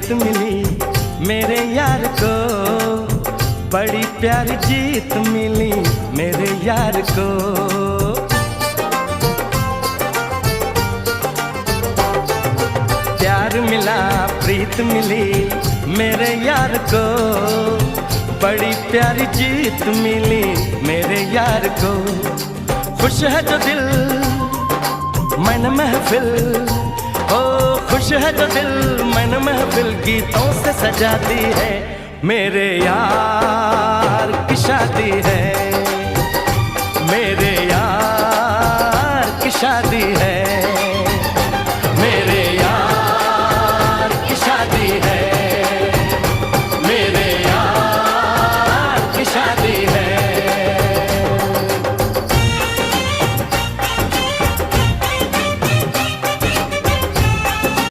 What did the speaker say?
प्रीत मिली मेरे यार को, बड़ी प्यारी जीत मिली मेरे यार को। प्यार मिला प्रीत मिली मेरे यार को, बड़ी प्यारी जीत मिली मेरे यार को। खुश है जो दिल मन महफिल, ओ खुश है जो दिल मन महफिल, गीतों से सजाती है मेरे यार की शादी है, मेरे यार की शादी है।